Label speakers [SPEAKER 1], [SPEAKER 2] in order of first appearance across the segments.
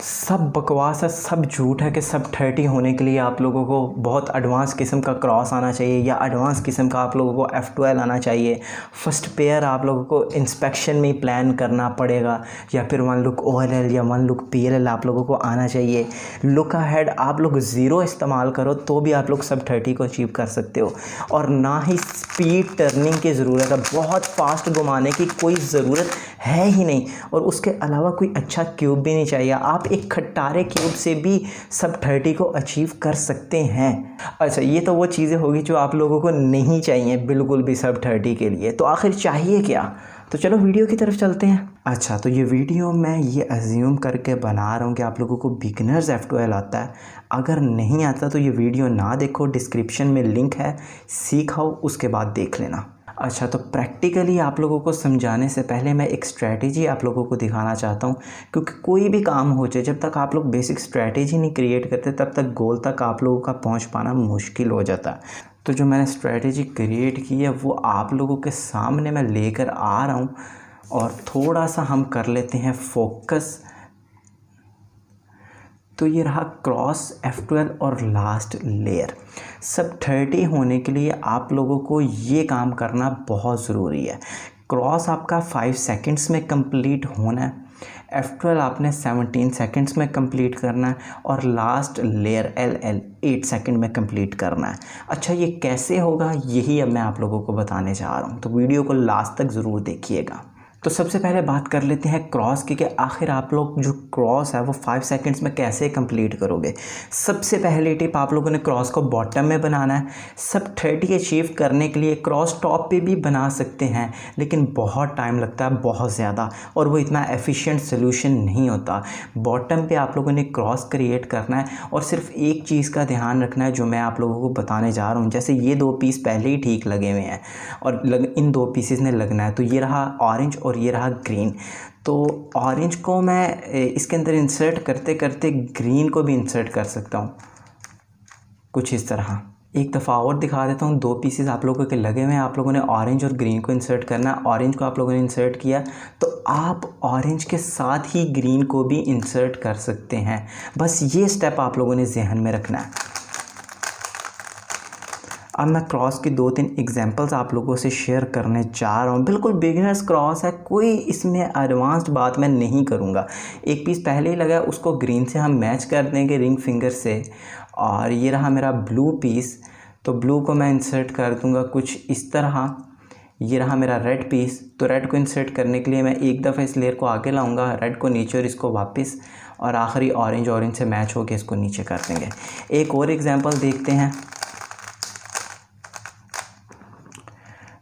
[SPEAKER 1] सब बकवास है, सब झूठ है कि सब 30 होने के लिए आप लोगों को बहुत एडवांस किस्म का क्रॉस आना चाहिए या एडवांस किस्म का आप लोगों को F12 आना चाहिए। फर्स्ट पेयर आप लोगों को इंस्पेक्शन में प्लान करना पड़ेगा या फिर वन लुक OLL या वन लुक PLL आप लोगों को आना चाहिए। लुक अहेड आप लोग 0 इस्तेमाल करो तो भी आप लोग सब 30 को अचीव कर सकते हो। और ना ही स्पीड टर्निंग की ज़रूरत है, बहुत फास्ट घुमाने की कोई ज़रूरत है ही नहीं। और उसके अलावा कोई अच्छा क्यूब भी नहीं चाहिए, आप एक खट्टारे क्यूब से भी सब 30 को अचीव कर सकते हैं। अच्छा, ये तो वो चीज़ें होगी जो आप लोगों को नहीं चाहिए बिल्कुल भी सब 30 के लिए। तो आखिर चाहिए क्या? तो चलो वीडियो की तरफ चलते हैं। अच्छा, तो ये वीडियो मैं ये अज्यूम करके बना रहा हूँ कि आप लोगों को बिगिनर्स F12 आता है। अगर नहीं आता तो ये वीडियो ना देखो, डिस्क्रिप्शन में लिंक है, सीखाओ उसके बाद देख लेना। अच्छा, तो प्रैक्टिकली आप लोगों को समझाने से पहले मैं एक स्ट्रैटेजी आप लोगों को दिखाना चाहता हूँ, क्योंकि कोई भी काम हो जाए जब तक आप लोग बेसिक स्ट्रैटेजी नहीं क्रिएट करते तब तक गोल तक आप लोगों का पहुँच पाना मुश्किल हो जाता है। तो जो मैंने स्ट्रैटेजी क्रिएट की है वो आप लोगों के सामने मैं लेकर आ रहा हूँ और थोड़ा सा हम कर लेते हैं फोकस। तो ये रहा क्रॉस F12 और लास्ट लेयर। सब 30 होने के लिए आप लोगों को ये काम करना बहुत ज़रूरी है। क्रॉस आपका 5 सेकंड्स में कंप्लीट होना है, F12 आपने 17 सेकंड्स में कंप्लीट करना है और लास्ट लेयर LL 8 सेकंड में कंप्लीट करना है। अच्छा, ये कैसे होगा यही अब मैं आप लोगों को बताने जा रहा हूँ, तो वीडियो को लास्ट तक ज़रूर देखिएगा। तो सबसे पहले बात कर लेते हैं क्रॉस की कि आखिर आप लोग जो क्रॉस है वो 5 सेकंड्स में कैसे कंप्लीट करोगे। सबसे पहली टिप, आप लोगों ने क्रॉस को बॉटम में बनाना है। सब 30 अचीव करने के लिए क्रॉस टॉप पे भी बना सकते हैं, लेकिन बहुत टाइम लगता है, बहुत ज़्यादा, और वो इतना एफिशिएंट सोल्यूशन नहीं होता। बॉटम पे आप लोगों ने क्रॉस क्रिएट करना है और सिर्फ एक चीज़ का ध्यान रखना है जो मैं आप लोगों को बताने जा रहा हूँ। जैसे ये 2 पीस पहले ही ठीक लगे हुए हैं और इन 2 पीसेस ने लगना है। तो ये रहा ऑरेंज और ये रहा ग्रीन। तो ऑरेंज को मैं इसके अंदर इंसर्ट करते करते ग्रीन को भी इंसर्ट कर सकता हूँ, कुछ इस तरह। एक दफ़ा और दिखा देता हूँ। 2 पीसेस आप लोगों के लगे हुए हैं, आप लोगों ने ऑरेंज और ग्रीन को इंसर्ट करना है। ऑरेंज को आप लोगों ने इंसर्ट किया तो आप ऑरेंज के साथ ही ग्रीन को भी इंसर्ट कर सकते हैं। बस ये स्टेप आप लोगों ने जहन में रखना है। अब मैं क्रॉस की 2-3 एग्जांपल्स आप लोगों से शेयर करने जा रहा हूँ। बिल्कुल बिगिनर्स क्रॉस है, कोई इसमें एडवांस्ड बात मैं नहीं करूँगा। एक पीस पहले ही लगा है, उसको ग्रीन से हम मैच कर देंगे रिंग फिंगर से। और ये रहा मेरा ब्लू पीस, तो ब्लू को मैं इंसर्ट कर दूँगा कुछ इस तरह। ये रहा मेरा रेड पीस, तो रेड को इंसर्ट करने के लिए मैं एक दफ़ा इस लेयर को आगे लाऊंगा, रेड को नीचे और इसको वापस, और आखिरी ऑरेंज से मैच होकर इसको नीचे कर देंगे। एक और एग्जाम्पल देखते हैं।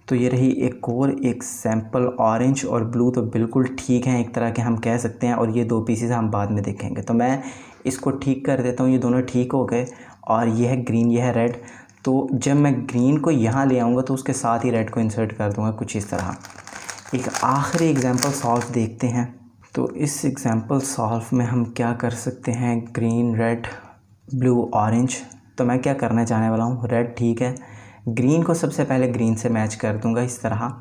[SPEAKER 1] तो ये रही एक और एग्जाम्पल। ऑरेंज और ब्लू तो बिल्कुल ठीक हैं, एक तरह के हम कह सकते हैं, और ये 2 पीसेस हम बाद में देखेंगे। तो मैं इसको ठीक कर देता हूँ, ये दोनों ठीक हो गए। और ये है ग्रीन, ये है रेड। तो जब मैं ग्रीन को यहाँ ले आऊँगा तो उसके साथ ही रेड को इंसर्ट कर दूँगा कुछ इस तरह। एक आखिरी एग्जाम्पल सॉल्व देखते हैं। तो इस एग्जाम्पल सॉल्व में हम क्या कर सकते हैं, ग्रीन, रेड, ब्लू, ऑरेंज। तो मैं क्या करने जाने वाला हूँ, रेड ठीक है, ग्रीन को सबसे पहले ग्रीन से मैच कर दूंगा इस तरह,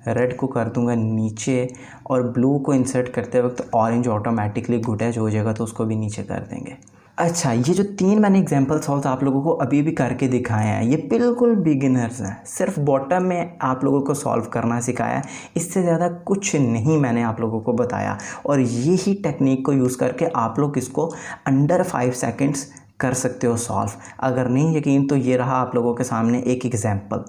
[SPEAKER 1] रेड को कर दूंगा नीचे, और ब्लू को इंसर्ट करते वक्त ऑरेंज ऑटोमेटिकली गुटैच हो जाएगा तो उसको भी नीचे कर देंगे। अच्छा, ये जो 3 मैंने एग्जांपल सॉल्व आप लोगों को अभी भी करके दिखाए हैं, ये बिल्कुल बिगिनर्स हैं। सिर्फ बॉटम में आप लोगों को सॉल्व करना सिखाया, इससे ज़्यादा कुछ नहीं मैंने आप लोगों को बताया। और यही टेक्निक को यूज़ करके आप लोग इसको अंडर 5 सेकेंड्स कर सकते हो सॉल्व। अगर नहीं यकीन तो ये रहा आप लोगों के सामने एक एग्जाम्पल।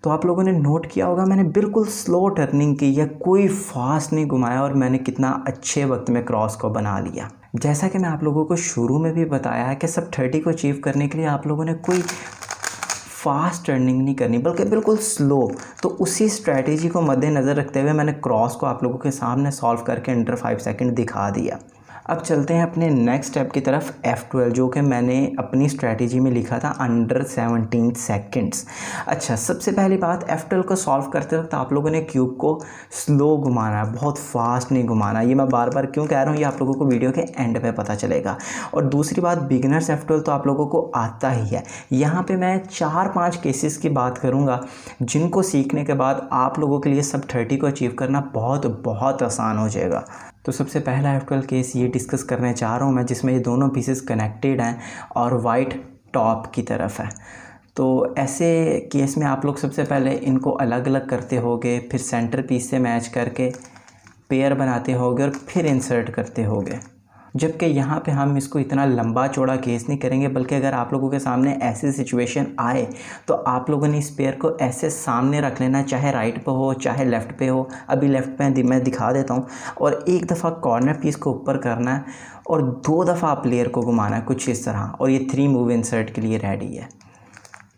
[SPEAKER 1] तो आप लोगों ने नोट किया होगा मैंने बिल्कुल स्लो टर्निंग की या कोई फास्ट नहीं घुमाया, और मैंने कितना अच्छे वक्त में क्रॉस को बना लिया। जैसा कि मैं आप लोगों को शुरू में भी बताया है कि सब 30 को अचीव करने के लिए आप लोगों ने कोई फास्ट टर्निंग नहीं करनी बल्कि बिल्कुल स्लो। तो उसी स्ट्रैटेजी को मद्देनज़र रखते हुए मैंने क्रॉस को आप लोगों के सामने सॉल्व करके अंडर 5 सेकंड दिखा दिया। अब चलते हैं अपने नेक्स्ट स्टेप की तरफ, F12, जो कि मैंने अपनी स्ट्रैटेजी में लिखा था अंडर 17 सेकंड्स। अच्छा, सबसे पहली बात, F12 को सॉल्व करते वक्त आप लोगों ने क्यूब को स्लो घुमाना है, बहुत फास्ट नहीं घुमाना। ये मैं बार बार क्यों कह रहा हूँ, ये आप लोगों को वीडियो के एंड पे पता चलेगा। और दूसरी बात, बिगिनर्स F12 तो आप लोगों को आता ही है। यहाँ पे मैं 4-5 केसेस की बात करूँगा जिनको सीखने के बाद आप लोगों के लिए सब 30 को अचीव करना बहुत बहुत आसान हो जाएगा। तो सबसे पहला F12 केस ये डिस्कस करने चाह रहा हूँ मैं, जिसमें ये दोनों पीसेस कनेक्टेड हैं और वाइट टॉप की तरफ है। तो ऐसे केस में आप लोग सबसे पहले इनको अलग अलग करते होगे, फिर सेंटर पीस से मैच करके पेयर बनाते होगे और फिर इंसर्ट करते होगे। जबकि यहाँ पे हम इसको इतना लंबा चौड़ा केस नहीं करेंगे, बल्कि अगर आप लोगों के सामने ऐसी सिचुएशन आए तो आप लोगों ने इस पेयर को ऐसे सामने रख लेना, चाहे राइट पे हो चाहे लेफ़्ट पे हो। अभी लेफ़्ट पे मैं दिखा देता हूँ। और एक दफ़ा कॉर्नर पीस को ऊपर करना है और 2 दफ़ा प्लेयर को घुमाना है कुछ इस तरह, और ये 3 मूव इंसर्ट के लिए रेडी है।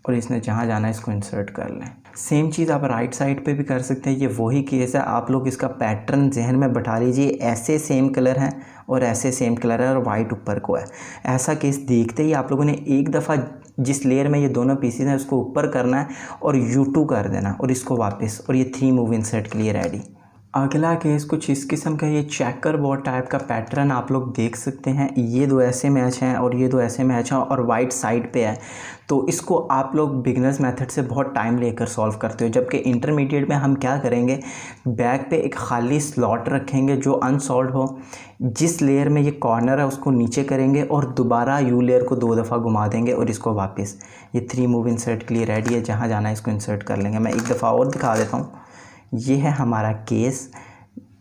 [SPEAKER 1] और इसने जहाँ जाना है इसको इंसर्ट कर लें। सेम चीज़ आप राइट साइड पे भी कर सकते हैं। ये वही केस है, आप लोग इसका पैटर्न जहन में बैठा लीजिए। ऐसे सेम कलर हैं और ऐसे सेम कलर है और वाइट ऊपर को है। ऐसा केस देखते ही आप लोगों ने एक दफ़ा जिस लेयर में ये दोनों पीसेस हैं उसको ऊपर करना है और U2 कर देना और इसको वापस, और ये 3 मूव इंसर्ट के लिए रेडी। अगला केस कुछ इस किस्म का, ये चेकर बोर्ड टाइप का पैटर्न आप लोग देख सकते हैं। ये 2 ऐसे मैच हैं और ये 2 ऐसे मैच हैं और वाइट साइड पे है। तो इसको आप लोग बिगनर्स मेथड से बहुत टाइम लेकर सॉल्व करते हो, जबकि इंटरमीडिएट में हम क्या करेंगे, बैक पे एक खाली स्लॉट रखेंगे जो अनसॉल्व हो। जिस लेयर में ये कॉर्नर है उसको नीचे करेंगे और दोबारा U लेयर को 2 दफ़ा घुमा देंगे और इसको वापस। ये 3 मूव इंसर्ट के लिए रेडी है, जहाँ जाना है इसको इंसर्ट कर लेंगे। मैं एक दफ़ा और दिखा देता हूँ। ये है हमारा केस,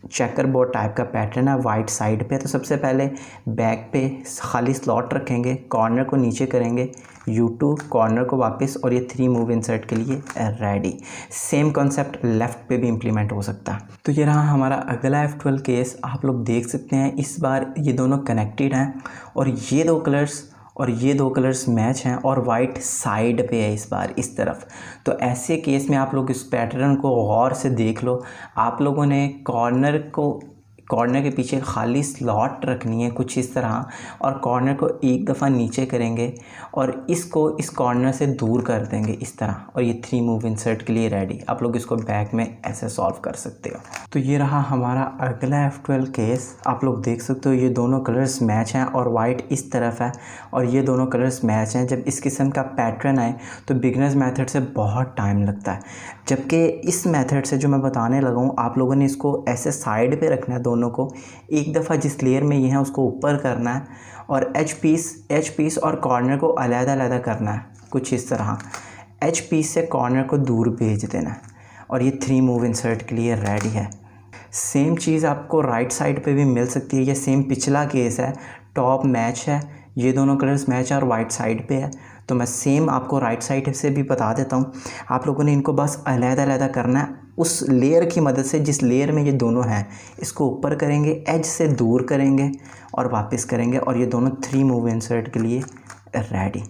[SPEAKER 1] चेकर बोर्ड टाइप का पैटर्न है वाइट साइड पे। तो सबसे पहले बैक पे खाली स्लॉट रखेंगे, कॉर्नर को नीचे करेंगे, U2, कॉर्नर को वापस, और ये 3 मूव इंसर्ट के लिए रेडी। सेम कॉन्सेप्ट लेफ़्ट पे भी इम्प्लीमेंट हो सकता है। तो ये रहा हमारा अगला F12 केस। आप लोग देख सकते हैं इस बार ये दोनों कनेक्टेड हैं और ये 2 कलर्स मैच हैं और वाइट साइड पे है इस बार इस तरफ। तो ऐसे केस में आप लोग इस पैटर्न को गौर से देख लो। आप लोगों ने कॉर्नर के पीछे खाली स्लॉट रखनी है कुछ इस तरह, और कॉर्नर को एक दफ़ा नीचे करेंगे और इसको इस कॉर्नर से दूर कर देंगे इस तरह, और ये 3 मूव इंसर्ट के लिए रेडी। आप लोग इसको बैक में ऐसे सॉल्व कर सकते हो। तो ये रहा हमारा अगला F12 केस। आप लोग देख सकते हो ये दोनों कलर्स मैच हैं और वाइट इस तरफ है और ये दोनों कलर्स मैच हैं। जब इस किस्म का पैटर्न आए तो बिगनर्स मेथड से बहुत टाइम लगता है, जबकि इस मेथड से जो मैं बताने लगा हूँ आप लोगों ने इसको ऐसे साइड पे रखना है दोनों को। एक दफ़ा जिस लेयर में ये है उसको ऊपर करना है और एच पीस और कॉर्नर को अलग-अलग करना है कुछ इस तरह। एच पीस से कॉर्नर को दूर भेज देना है और ये 3 मूव इंसर्ट के लिए रेडी है। सेम चीज़ आपको राइट साइड पे भी मिल सकती है। ये सेम पिछला केस है, टॉप मैच है, ये दोनों कलर्स मैच है और वाइट साइड पे है। तो मैं सेम आपको राइट साइड से भी बता देता हूँ। आप लोगों ने इनको बस अलग-अलग करना है उस लेयर की मदद से जिस लेयर में ये दोनों हैं। इसको ऊपर करेंगे, एज से दूर करेंगे और वापस करेंगे, और ये दोनों 3 मूव इंसर्ट के लिए रेडी।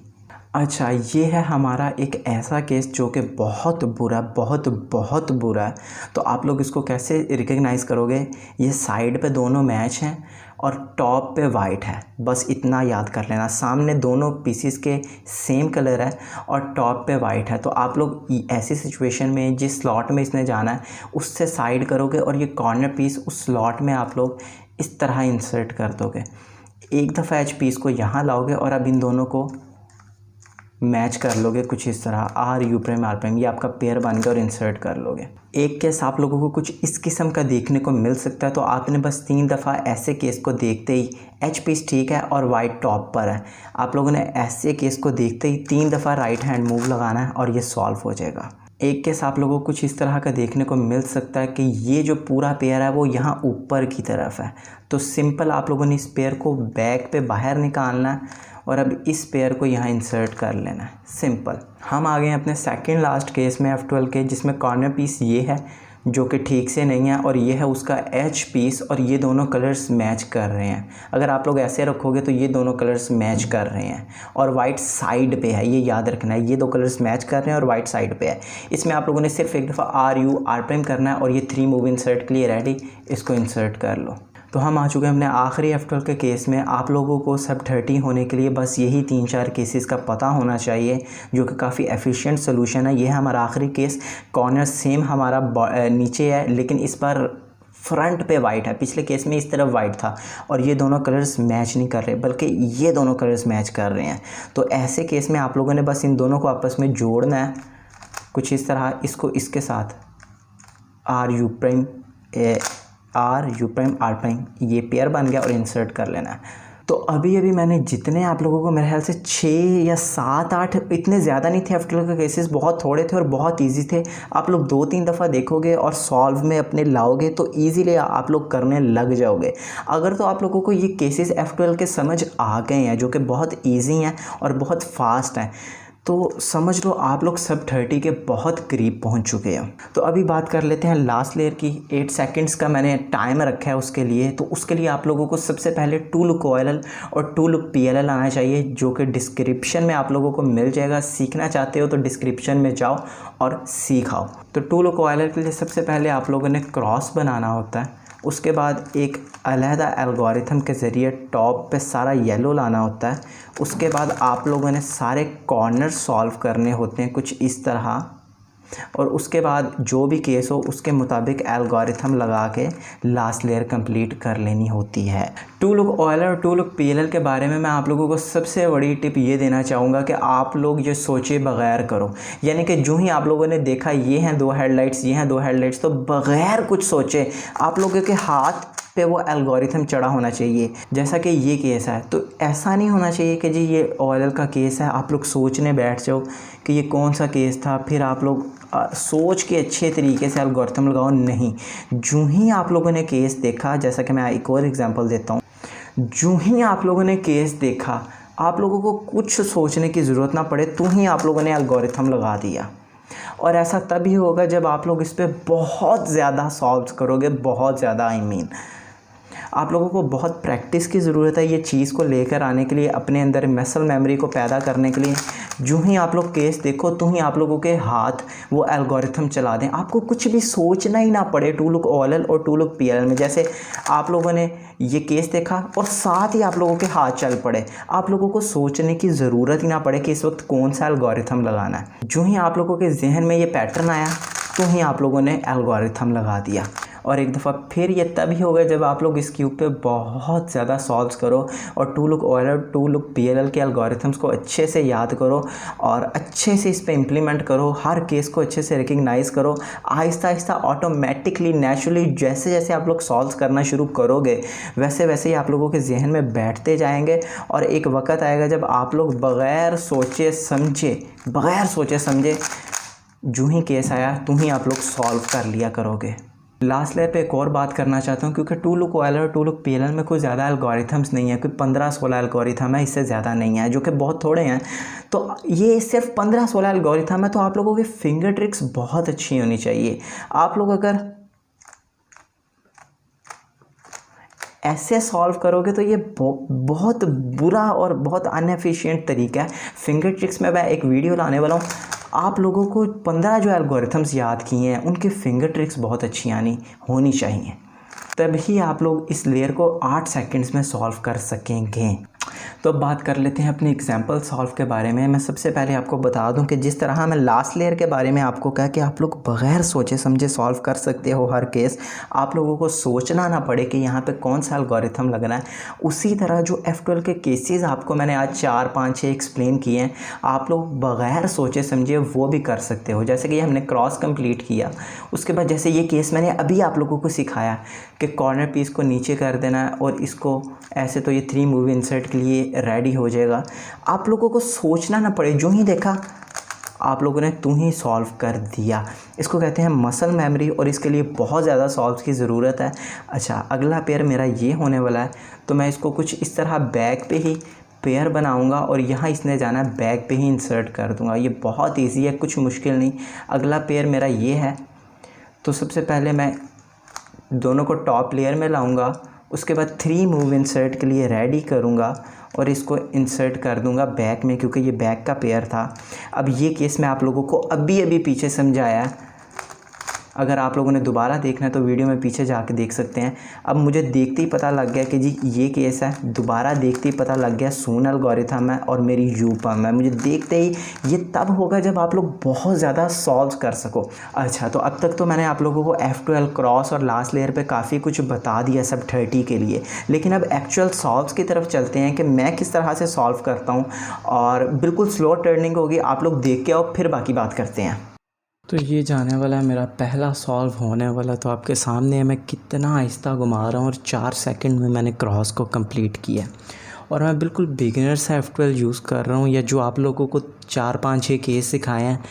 [SPEAKER 1] अच्छा, ये है हमारा एक ऐसा केस जो कि बहुत बुरा है। तो आप लोग इसको कैसे रिकग्नाइज़ करोगे, ये साइड पे दोनों मैच हैं और टॉप पे वाइट है, बस इतना याद कर लेना। सामने दोनों पीसीस के सेम कलर है और टॉप पे वाइट है। तो आप लोग ऐसी सिचुएशन में जिस स्लॉट में इसने जाना है उससे साइड करोगे और ये कॉर्नर पीस उस स्लॉट में आप लोग इस तरह इंसर्ट कर दोगे। एक दफ़ा एच पीस को यहाँ लाओगे और अब इन दोनों को मैच कर लोगे कुछ इस तरह, R' ये आपका पेयर बन गया और इंसर्ट कर लोगे। एक केस आप लोगों को कुछ इस किस्म का देखने को मिल सकता है। तो आपने बस 3 दफ़ा ऐसे केस को देखते ही, एच पीस ठीक है और वाइट टॉप पर है, आप लोगों ने ऐसे केस को देखते ही 3 दफ़ा राइट हैंड मूव लगाना है और ये सॉल्व हो जाएगा। एक केस आप लोगों को कुछ इस तरह का देखने को मिल सकता है कि ये जो पूरा पेयर है वो यहाँ ऊपर की तरफ है। तो सिंपल आप लोगों ने इस पेयर को बैक पे बाहर निकालना है और अब इस पेयर को यहाँ इंसर्ट कर लेना है, सिंपल। हम आ गए हैं अपने सेकंड लास्ट केस में F12 के, जिसमें कॉर्नर पीस ये है जो कि ठीक से नहीं है और ये है उसका एच पीस, और ये दोनों कलर्स मैच कर रहे हैं। अगर आप लोग ऐसे रखोगे तो ये दोनों कलर्स मैच कर रहे हैं और वाइट साइड पे है, ये याद रखना है। ये 2 कलर्स मैच कर रहे हैं और वाइट साइड पे है। इसमें आप लोगों ने सिर्फ एक दफ़ा R' करना है और ये 3 मूव इंसर्ट के लिए रेडी, इसको इंसर्ट कर लो। तो हम आ चुके हैं अपने आखिरी F12 के केस में। आप लोगों को सब 30 होने के लिए बस यही 3-4 केसेस का पता होना चाहिए, जो कि काफ़ी एफिशिएंट सोल्यूशन है। ये है हमारा आखिरी केस। कॉर्नर सेम हमारा नीचे है, लेकिन इस पर फ्रंट पे वाइट है। पिछले केस में इस तरफ वाइट था और ये दोनों कलर्स मैच नहीं कर रहे, बल्कि ये दोनों कलर्स मैच कर रहे हैं। तो ऐसे केस में आप लोगों ने बस इन दोनों को आपस में जोड़ना है कुछ इस तरह। इसको इसके साथ R U prime R prime ये पेयर बन गया और इंसर्ट कर लेना है। तो अभी मैंने जितने आप लोगों को, मेरे ख्याल से 6 या 7-8, इतने ज़्यादा नहीं थे F12 के केसेस, बहुत थोड़े थे और बहुत इजी थे। आप लोग 2-3 दफ़ा देखोगे और सॉल्व में अपने लाओगे तो इजीली आप लोग करने लग जाओगे। अगर तो आप लोगों को ये केसेस F12 के समझ आ गए हैं, जो कि बहुत ईजी हैं और बहुत फास्ट हैं, तो समझ लो आप लोग सब 30 के बहुत करीब पहुंच चुके हैं। तो अभी बात कर लेते हैं लास्ट लेयर की। 8 सेकंड्स का मैंने टाइम रखा है उसके लिए। तो उसके लिए आप लोगों को सबसे पहले टू लुक OLL और टू लुक PLL आना चाहिए, जो कि डिस्क्रिप्शन में आप लोगों को मिल जाएगा। सीखना चाहते हो तो डिस्क्रिप्शन में जाओ और सीखाओ। तो टू लुक OLL के लिए सबसे पहले आप लोगों ने क्रॉस बनाना होता है। उसके बाद एक अलहदा एल्गोरिथम के ज़रिए टॉप पे सारा येलो लाना होता है। उसके बाद आप लोगों ने सारे कॉर्नर सॉल्व करने होते हैं कुछ इस तरह, और उसके बाद जो भी केस हो उसके मुताबिक एल्गोरिथम लगा के लास्ट लेयर कंप्लीट कर लेनी होती है। टू लुक OLL और टू लुक PLL के बारे में मैं आप लोगों को सबसे बड़ी टिप ये देना चाहूँगा कि आप लोग ये सोचे बगैर करो। यानी कि जो ही आप लोगों ने देखा ये हैं 2 हेडलाइट्स, ये हैं 2 हेडलाइट्स, तो बगैर कुछ सोचे आप लोगों के हाथ पे वो एल्गोरिथम चढ़ा होना चाहिए। जैसा कि ये केस है, तो ऐसा नहीं होना चाहिए कि जी ये OLL का केस है, आप लोग सोचने बैठ जाओ कि ये कौन सा केस था, फिर आप लोग सोच के अच्छे तरीके से एल्गोरिथम लगाओ। नहीं, जो ही आप लोगों ने केस देखा, जैसा कि मैं एक और एग्जांपल देता हूँ, जो ही आप लोगों ने केस देखा, आप लोगों को कुछ सोचने की ज़रूरत ना पड़े, तो ही आप लोगों ने एल्गोरिथम लगा दिया। और ऐसा तभी होगा जब आप लोग इस पर बहुत ज़्यादा सॉल्व करोगे, बहुत ज़्यादा आप लोगों को बहुत प्रैक्टिस की ज़रूरत है ये चीज़ को लेकर आने के लिए, अपने अंदर मसल मेमोरी को पैदा करने के लिए। जो ही आप लोग केस देखो तो ही आप लोगों के हाथ वो एल्गोरिथम चला दें, आपको कुछ भी सोचना ही ना पड़े टू लुक OLL और टू लुक PLL में। जैसे आप लोगों ने ये केस देखा और साथ ही आप लोगों के हाथ चल पड़े, आप लोगों को सोचने की ज़रूरत ही ना पड़े कि इस वक्त कौन सा एल्गोरिथम लगाना है। जो ही आप लोगों के जहन में ये पैटर्न आया तो ही आप लोगों ने एल्गोरिथम लगा दिया। और एक दफ़ा फिर ये तभी होगा जब आप लोग इस क्यूब पे बहुत ज़्यादा सॉल्व्स करो और two look OLL two look PLL के एल्गोरिथम्स को अच्छे से याद करो और अच्छे से इस पे इम्प्लीमेंट करो। हर केस को अच्छे से रिकग्नाइज़ करो। आहिस्ता आहिस्ता ऑटोमेटिकली नेचुरली जैसे जैसे आप लोग सॉल्व करना शुरू करोगे, वैसे वैसे ही आप लोगों के जहन में बैठते जाएंगे। और एक वक्त आएगा जब आप लोग बग़ैर सोचे समझे जो ही केस आया तो ही आप लोग सॉल्व कर लिया करोगे। लास्ट लेयर पे एक और बात करना चाहता हूँ, क्योंकि टू लुक OLL और टू लुक PLL में कोई ज़्यादा एल्गोरिथम्स नहीं है, कोई 15-16 एल्गोरिथम है, इससे ज़्यादा नहीं है, जो कि बहुत थोड़े हैं। तो ये सिर्फ 15-16 एल्गोरिथम है, तो आप लोगों की फिंगर ट्रिक्स बहुत अच्छी होनी चाहिए। आप लोग अगर ऐसे सॉल्व करोगे तो ये बहुत बुरा और बहुत अनएफिशिएंट तरीका है। फिंगर ट्रिक्स में मैं एक वीडियो लाने वाला हूँ। आप लोगों को 15 जो एल्गोरिथम्स याद किए हैं उनके फिंगर ट्रिक्स बहुत अच्छी होनी चाहिए, तभी आप लोग इस लेयर को 8 सेकंड्स में सॉल्व कर सकेंगे। तो अब बात कर लेते हैं अपने एग्जाम्पल सॉल्व के बारे में। मैं सबसे पहले आपको बता दूं कि जिस तरह मैं लास्ट लेयर के बारे में आपको कहा कि आप लोग बग़ैर सोचे समझे सॉल्व कर सकते हो हर केस, आप लोगों को सोचना ना पड़े कि यहाँ पे कौन सा एल्गोरिथम लगना है, उसी तरह जो F12 के केसेस आपको मैंने आज 4, 5, 6 एक्सप्लेन किए हैं, आप लोग बग़ैर सोचे समझे वो भी कर सकते हो। जैसे कि हमने क्रॉस कंप्लीट किया, उसके बाद जैसे ये केस मैंने अभी आप लोगों को सिखाया कि कॉर्नर पीस को नीचे कर देना है और इसको ऐसे, तो ये 3 मूव इंसर्ट के लिए रेडी हो जाएगा। आप लोगों को सोचना ना पड़े, जो ही देखा आप लोगों ने तू ही सॉल्व कर दिया। इसको कहते हैं मसल मेमोरी और इसके लिए बहुत ज़्यादा सॉल्व की ज़रूरत है। अच्छा, अगला पेयर मेरा ये होने वाला है, तो मैं इसको कुछ इस तरह बैक पे ही पेयर बनाऊंगा और यहाँ इसने जाना है बैक पे ही इंसर्ट कर दूंगा। ये बहुत इजी है, कुछ मुश्किल नहीं। अगला पेयर मेरा ये है, तो सबसे पहले मैं दोनों को टॉप लेयर में लाऊंगा, उसके बाद 3 मूव इंसर्ट के लिए रेडी करूंगा और इसको इंसर्ट कर दूंगा बैक में, क्योंकि ये बैक का पेयर था। अब ये केस मैं आप लोगों को अभी पीछे समझाया, अगर आप लोगों ने दोबारा देखना है तो वीडियो में पीछे जाके देख सकते हैं। अब मुझे देखते ही पता लग गया कि जी ये केस है, दोबारा देखते ही पता लग गया सून एल्गोरिथम है और मेरी यूपम है। मुझे देखते ही ये तब होगा जब आप लोग बहुत ज़्यादा सॉल्व कर सको। अच्छा, तो अब तक तो मैंने आप लोगों को F12 क्रॉस और लास्ट लेयर पे काफ़ी कुछ बता दिया सब 30 के लिए, लेकिन अब एक्चुअल सॉल्व्स की तरफ चलते हैं कि मैं किस तरह से सॉल्व करता हूँ। और बिल्कुल स्लो टर्निंग होगी, आप लोग देख के आओ फिर बाकी बात करते हैं। तो ये जाने वाला है मेरा पहला सॉल्व होने वाला, तो आपके सामने मैं कितना आहिस्ता घुमा रहा हूँ और 4 सेकंड में मैंने क्रॉस को कंप्लीट किया। और मैं बिल्कुल बिगिनर से F12 यूज़ कर रहा हूँ, या जो आप लोगों को 4 5 6 केस सिखाए हैं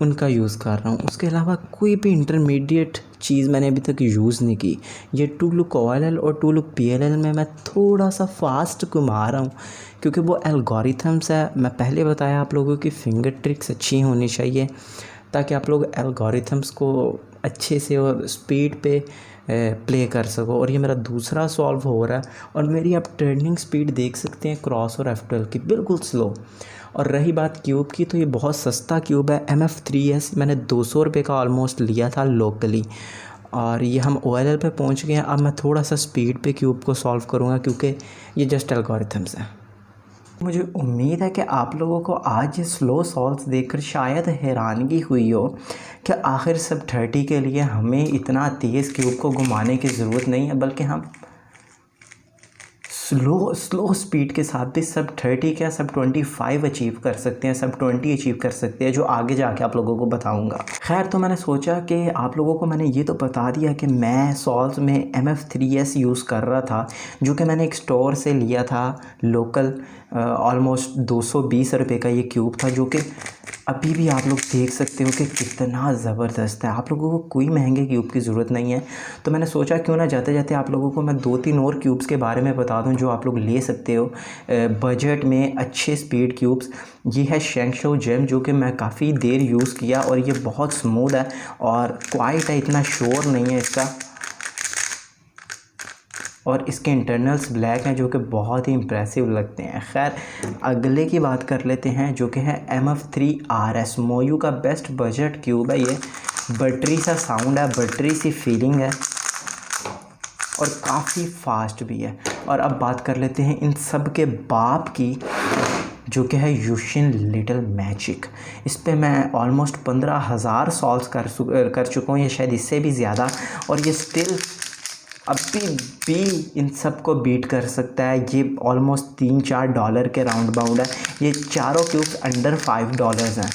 [SPEAKER 1] उनका यूज़ कर रहा हूँ। उसके अलावा कोई भी इंटरमीडिएट चीज़ मैंने अभी तक यूज़ नहीं की। ये टू लुक OLL और टू लुक PLL में मैं थोड़ा सा फास्ट घुमा रहा हूँ क्योंकि वो एल्गोरिथम्स है। मैं पहले बताया आप लोगों की फिंगर ट्रिक्स अच्छी होनी चाहिए ताकि आप लोग एल्गोरिथम्स को अच्छे से और स्पीड पे प्ले कर सको। और ये मेरा दूसरा सॉल्व हो रहा है और मेरी आप टर्निंग स्पीड देख सकते हैं क्रॉस और F12 की, बिल्कुल स्लो। और रही बात क्यूब की, तो ये बहुत सस्ता क्यूब है MF3S। मैंने 200 रुपये का ऑलमोस्ट लिया था लोकली, और ये हम OLL पे पहुंच गए हैं। अब मैं थोड़ा सा स्पीड पे क्यूब को सॉल्व करूँगा क्योंकि ये जस्ट एल्गोरिथम्स हैं। मुझे उम्मीद है कि आप लोगों को आज ये स्लो सॉल्व्स देखकर शायद हैरानगी हुई हो कि आखिर सब 30 के लिए हमें इतना तेज़ क्यूब को घुमाने की ज़रूरत नहीं है, बल्कि हम स्लो स्पीड के साथ भी सब 30 क्या सब 25 अचीव कर सकते हैं, सब 20 अचीव कर सकते हैं, जो आगे जाके आप लोगों को बताऊंगा। खैर, तो मैंने सोचा कि आप लोगों को मैंने ये तो बता दिया कि मैं सॉल्व्स में MF3S यूज़ कर रहा था, जो कि मैंने एक स्टोर से लिया था लोकल। ऑलमोस्ट 220 रुपये का ये क्यूब था, जो कि अभी भी आप लोग देख सकते हो कि कितना ज़बरदस्त है। आप लोगों को कोई महंगे क्यूब की ज़रूरत नहीं है, तो मैंने सोचा क्यों ना जाते जाते आप लोगों को मैं 2-3 और क्यूब्स के बारे में बता दूं जो आप लोग ले सकते हो बजट में अच्छे स्पीड क्यूब्स। ये है शेंगशो जेम, जो कि मैं काफ़ी देर यूज़ किया और ये बहुत स्मूथ है और क्वाइट है, इतना शोर नहीं है इसका। और इसके इंटरनल्स ब्लैक हैं जो कि बहुत ही इम्प्रेसिव लगते हैं। खैर, अगले की बात कर लेते हैं जो कि है MF3RS। मोयू का बेस्ट बजट क्यूब है ये। बटरी सा साउंड है, बटरी सी फीलिंग है और काफ़ी फास्ट भी है। और अब बात कर लेते हैं इन सब के बाप की, जो कि है यूशिन लिटिल मैजिक। इस पे मैं ऑलमोस्ट 15,000 सॉल्व कर चुका हूँ, ये शायद इससे भी ज़्यादा। और ये स्टिल अभी भी इन सब को बीट कर सकता है। ये ऑलमोस्ट $3-4 के राउंड बाउंड है। ये चारों क्यूब्स अंडर $5 हैं।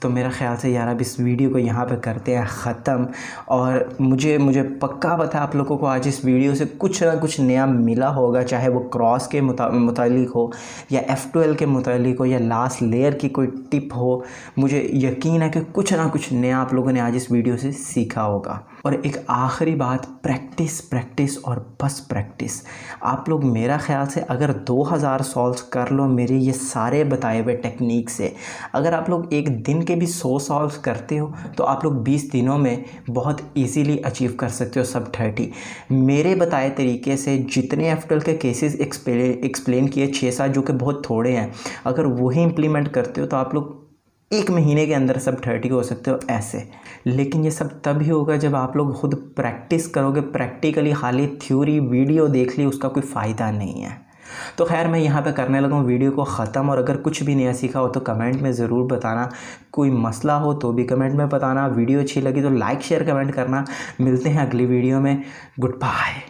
[SPEAKER 1] तो मेरा ख़्याल से यार अब इस वीडियो को यहाँ पे करते हैं ख़त्म। और मुझे पक्का पता है आप लोगों को आज इस वीडियो से कुछ ना कुछ नया मिला होगा, चाहे वो क्रॉस के मुतालिक हो या F12 के मुतालिक हो या लास्ट लेयर की कोई टिप हो। मुझे यकीन है कि कुछ ना कुछ नया आप लोगों ने आज इस वीडियो से सीखा होगा। और एक आखिरी बात, प्रैक्टिस और बस प्रैक्टिस। आप लोग मेरा ख़्याल से अगर 2000 सॉल्व कर लो मेरे ये सारे बताए हुए टेक्निक से, अगर आप लोग एक दिन के भी 100 सॉल्व करते हो तो आप लोग 20 दिनों में बहुत इजीली अचीव कर सकते हो सब 30। मेरे बताए तरीके से जितने F12 के केसेस एक्सप्लेन किए 6-7, जो कि बहुत थोड़े हैं, अगर वही इम्प्लीमेंट करते हो तो आप लोग 1 महीने के अंदर सब 30 हो सकते हो ऐसे। लेकिन ये सब तभी होगा जब आप लोग खुद प्रैक्टिस करोगे। प्रैक्टिकली खाली थ्योरी वीडियो देख ली उसका कोई फ़ायदा नहीं है। तो खैर, मैं यहाँ पे करने लगा हूँ वीडियो को ख़त्म। और अगर कुछ भी नया सीखा हो तो कमेंट में ज़रूर बताना, कोई मसला हो तो भी कमेंट में बताना। वीडियो अच्छी लगी तो लाइक शेयर कमेंट करना। मिलते हैं अगली वीडियो में। Good bye.